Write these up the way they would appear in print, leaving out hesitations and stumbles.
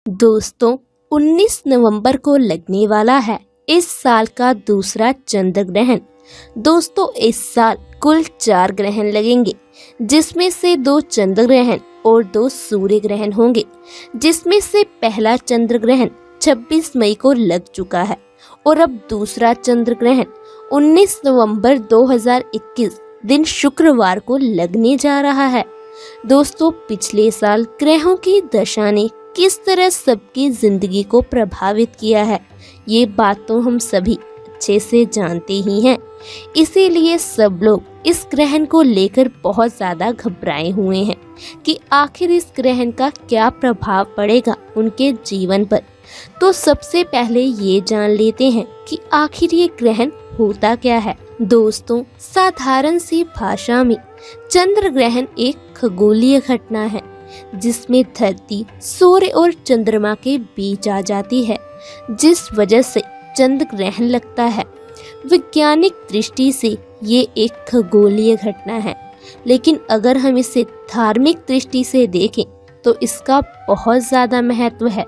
दोस्तों, 19 नवंबर को लगने वाला है इस साल का दूसरा चंद्र ग्रहण। दोस्तों, इस साल कुल 4 ग्रहण लगेंगे, जिसमें से 2 चंद्र ग्रहण और 2 सूर्य ग्रहण होंगे। जिसमें से पहला चंद्र ग्रहण 26 मई को लग चुका है और अब दूसरा चंद्र ग्रहण 19 नवंबर 2021 दिन शुक्रवार को लगने जा रहा है। दोस्तों, पिछले साल ग्रहों की दशा ने किस तरह सबकी जिंदगी को प्रभावित किया है, ये बात तो हम सभी अच्छे से जानते ही हैं। इसीलिए सब लोग इस ग्रहण को लेकर बहुत ज्यादा घबराए हुए हैं कि आखिर इस ग्रहण का क्या प्रभाव पड़ेगा उनके जीवन पर। तो सबसे पहले ये जान लेते हैं कि आखिर ये ग्रहण होता क्या है। दोस्तों, साधारण सी भाषा में चंद्र ग्रहण एक खगोलीय घटना है जिसमें धरती सूर्य और चंद्रमा के बीच आ जाती है, जिस वजह से चंद्र ग्रहण लगता है। वैज्ञानिक दृष्टि से ये एक खगोलीय घटना है, लेकिन अगर हम इसे धार्मिक दृष्टि से देखें तो इसका बहुत ज्यादा महत्व है।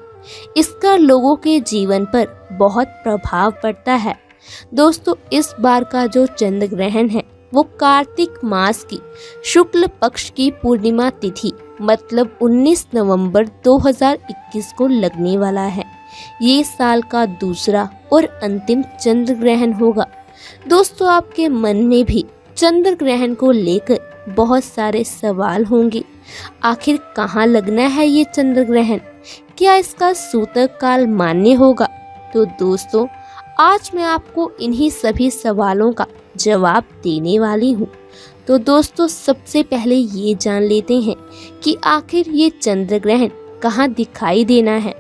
इसका लोगों के जीवन पर बहुत प्रभाव पड़ता है। दोस्तों, इस बार का जो चंद्र ग्रहण है वो कार्तिक मास की शुक्ल पक्ष की पूर्णिमा तिथि मतलब 19 नवंबर 2021 को लगने वाला है। ये साल का दूसरा और अंतिम चंद्र ग्रहण होगा। दोस्तों, आपके मन में भी चंद्र ग्रहण को लेकर बहुत सारे सवाल होंगे। आखिर कहाँ लगना है ये चंद्र ग्रहण? क्या इसका सूतक काल मान्य होगा? तो दोस्तों, आज मैं आपको इन्हीं सभी सवालों का जवाब देने वाली हूँ। तो दोस्तों, सबसे पहले ये जान लेते हैं कि आखिर ये चंद्र ग्रहण कहाँ दिखाई देना है।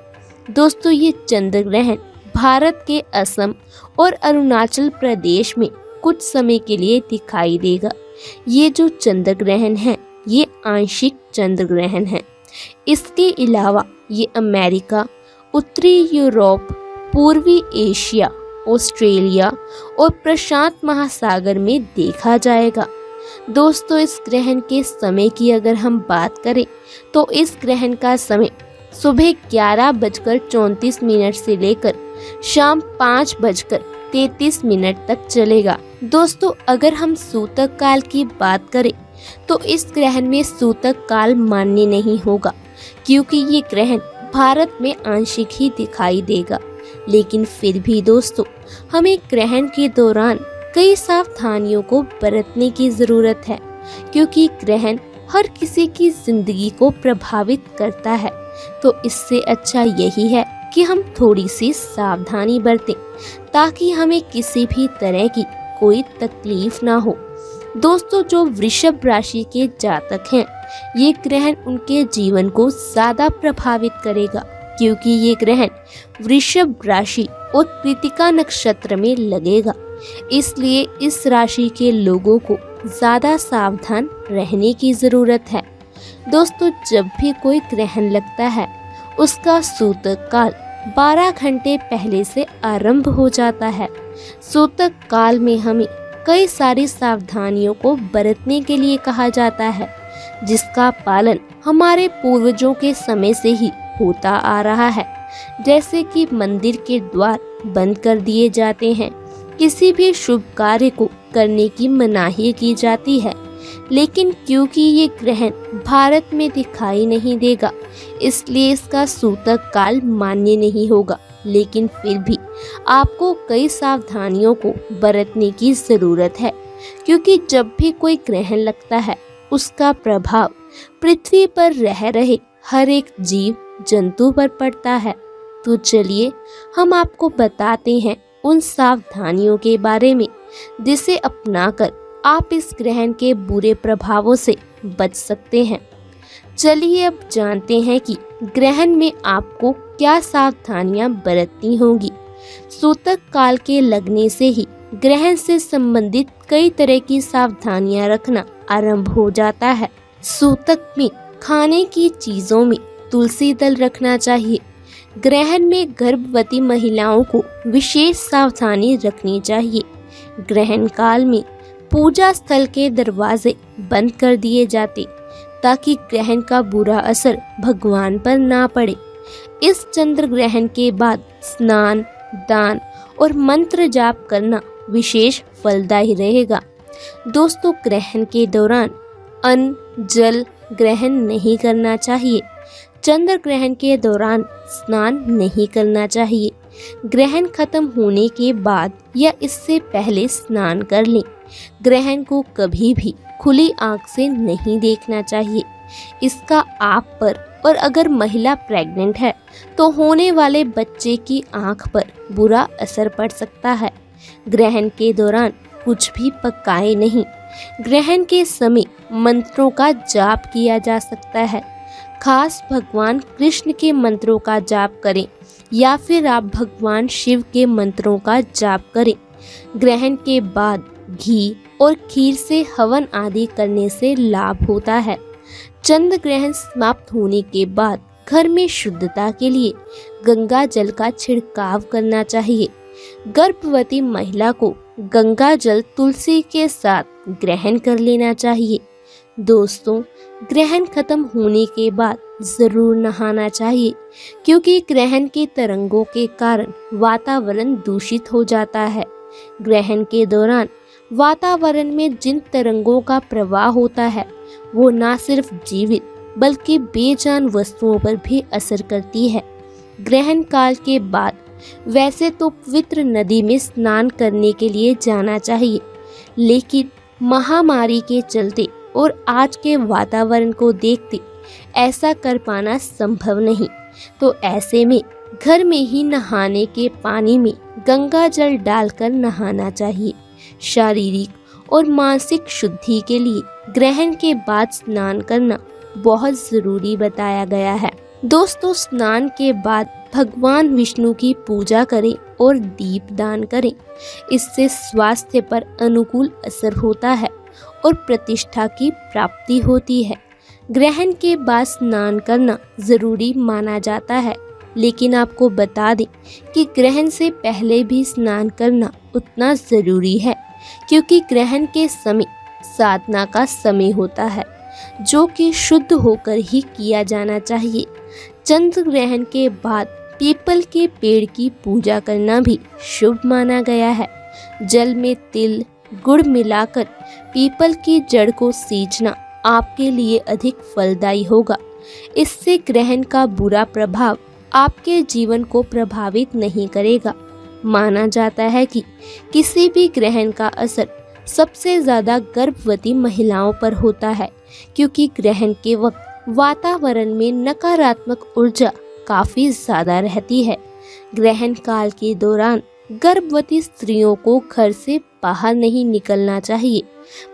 दोस्तों, ये चंद्र ग्रहण भारत के असम और अरुणाचल प्रदेश में कुछ समय के लिए दिखाई देगा। ये जो चंद्र ग्रहण है ये आंशिक चंद्र ग्रहण है। इसके अलावा ये अमेरिका, उत्तरी यूरोप, पूर्वी एशिया, ऑस्ट्रेलिया और प्रशांत महासागर में देखा जाएगा। दोस्तों, इस ग्रहण के समय की अगर हम बात करें तो इस ग्रहण का समय सुबह 11:34 से लेकर शाम 5:33 तक चलेगा। दोस्तों, अगर हम सूतक काल की बात करें तो इस ग्रहण में सूतक काल मान्य नहीं होगा, क्योंकि ये ग्रहण भारत में आंशिक ही दिखाई देगा। लेकिन फिर भी दोस्तों, हमें ग्रहण के दौरान कई सावधानियों को बरतने की जरूरत है, क्योंकि ग्रहण हर किसी की जिंदगी को प्रभावित करता है। तो इससे अच्छा यही है कि हम थोड़ी सी सावधानी बरतें ताकि हमें किसी भी तरह की कोई तकलीफ ना हो। दोस्तों, जो वृषभ राशि के जातक हैं, ये ग्रहण उनके जीवन को ज्यादा प्रभावित करेगा, क्योंकि ये ग्रहण वृषभ राशि और कृतिका नक्षत्र में लगेगा। इसलिए इस राशि के लोगों को ज्यादा सावधान रहने की जरूरत है। दोस्तों, जब भी कोई ग्रहण लगता है उसका सूतक काल 12 घंटे पहले से आरंभ हो जाता है। सूतक काल में हमें कई सारी सावधानियों को बरतने के लिए कहा जाता है, जिसका पालन हमारे पूर्वजों के समय से ही होता आ रहा है। जैसे कि मंदिर के द्वार बंद कर दिए जाते हैं, किसी भी शुभ कार्य को करने की मनाही की जाती है। लेकिन क्योंकि ये ग्रहण भारत में दिखाई नहीं देगा, इसलिए इसका सूतक काल मान्य नहीं होगा। लेकिन फिर भी आपको कई सावधानियों को बरतने की जरूरत है, क्योंकि जब भी कोई ग्रहण लगता है उसका प्रभाव पृथ्वी पर रह रहे हर एक जीव जंतु पर पड़ता है। तो चलिए हम आपको बताते हैं उन सावधानियों के बारे में जिसे अपनाकर आप इस ग्रहण के बुरे प्रभावों से बच सकते हैं। चलिए अब जानते हैं कि ग्रहण में आपको क्या सावधानियां बरतनी होंगी। सूतक काल के लगने से ही ग्रहण से संबंधित कई तरह की सावधानियां रखना आरंभ हो जाता है। सूतक में खाने की चीजों में तुलसी दल रखना चाहिए। ग्रहण में गर्भवती महिलाओं को विशेष सावधानी रखनी चाहिए। ग्रहण काल में पूजा स्थल के दरवाजे बंद कर दिए जाते ताकि ग्रहण का बुरा असर भगवान पर ना पड़े। इस चंद्र ग्रहण के बाद स्नान, दान और मंत्र जाप करना विशेष फलदायी रहेगा। दोस्तों, ग्रहण के दौरान अन्न, जल ग्रहण नहीं करना चाहिए। चंद्र ग्रहण के दौरान स्नान नहीं करना चाहिए। ग्रहण खत्म होने के बाद या इससे पहले स्नान कर लें। ग्रहण को कभी भी खुली आंख से नहीं देखना चाहिए। इसका आप पर और अगर महिला प्रेग्नेंट है तो होने वाले बच्चे की आंख पर बुरा असर पड़ सकता है। ग्रहण के दौरान कुछ भी पकाए नहीं। ग्रहण के समय मंत्रों का जाप किया जा सकता है। खास भगवान कृष्ण के मंत्रों का जाप करें या फिर आप भगवान शिव के मंत्रों का जाप करें। ग्रहण के बाद घी और खीर से हवन आदि करने से लाभ होता है। चंद्र ग्रहण समाप्त होने के बाद घर में शुद्धता के लिए गंगा जल का छिड़काव करना चाहिए। गर्भवती महिला को गंगा जल तुलसी के साथ ग्रहण कर लेना चाहिए। दोस्तों, ग्रहण खत्म होने के बाद जरूर नहाना चाहिए, क्योंकि ग्रहण की तरंगों के कारण वातावरण दूषित हो जाता है। ग्रहण के दौरान वातावरण में जिन तरंगों का प्रवाह होता है वो ना सिर्फ जीवित बल्कि बेजान वस्तुओं पर भी असर करती है। ग्रहण काल के बाद वैसे तो पवित्र नदी में स्नान करने के लिए जाना चाहिए, लेकिन महामारी के चलते और आज के वातावरण को देखते ऐसा कर पाना संभव नहीं। तो ऐसे में घर में ही नहाने के पानी में गंगा जल डालकर नहाना चाहिए। शारीरिक और मानसिक शुद्धि के लिए ग्रहण के बाद स्नान करना बहुत जरूरी बताया गया है। दोस्तों, स्नान के बाद भगवान विष्णु की पूजा करें और दीप दान करें। इससे स्वास्थ्य पर अनुकूल असर होता है और प्रतिष्ठा की प्राप्ति होती है। ग्रहण के बाद स्नान करना जरूरी माना जाता है, लेकिन आपको बता दें कि ग्रहण से पहले भी स्नान करना उतना जरूरी है, क्योंकि ग्रहण के समय साधना का समय होता है, जो कि शुद्ध होकर ही किया जाना चाहिए। चंद्र ग्रहण के बाद पीपल के पेड़ की पूजा करना भी शुभ माना गया है। जल में तिल, गुड़ मिलाकर पीपल की जड़ को सींचना आपके लिए अधिक फलदायी होगा। इससे ग्रहण का बुरा प्रभाव आपके जीवन को प्रभावित नहीं करेगा। माना जाता है कि किसी भी ग्रहण का असर सबसे ज्यादा गर्भवती महिलाओं पर होता है, क्योंकि ग्रहण के वक्त वातावरण में नकारात्मक ऊर्जा काफी ज्यादा रहती है। ग्रहण काल के दौरान गर्भवती स्त्रियों को घर से बाहर नहीं निकलना चाहिए।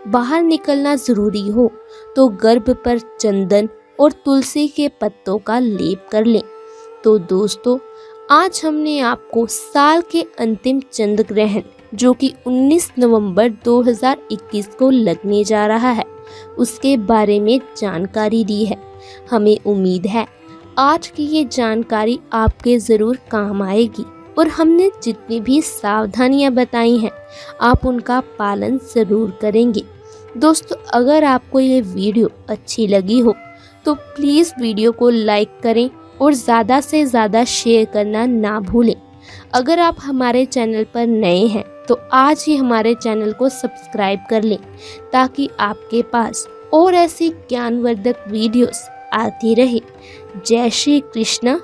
बाहर निकलना जरूरी हो तो गर्भ पर चंदन और तुलसी के पत्तों का लेप कर लें। तो दोस्तों, आज हमने आपको साल के अंतिम चंद्र ग्रहण, जो कि 19 नवंबर 2021 को लगने जा रहा है, उसके बारे में जानकारी दी है। हमें उम्मीद है आज की ये जानकारी आपके ज़रूर काम आएगी और हमने जितनी भी सावधानियां बताई हैं आप उनका पालन ज़रूर करेंगे। दोस्तों, अगर आपको ये वीडियो अच्छी लगी हो तो प्लीज़ वीडियो को लाइक करें और ज़्यादा से ज़्यादा शेयर करना ना भूलें। अगर आप हमारे चैनल पर नए हैं तो आज ही हमारे चैनल को सब्सक्राइब कर लें, ताकि आपके पास और ऐसी ज्ञानवर्धक वीडियोस आती रहे। जय श्री कृष्ण।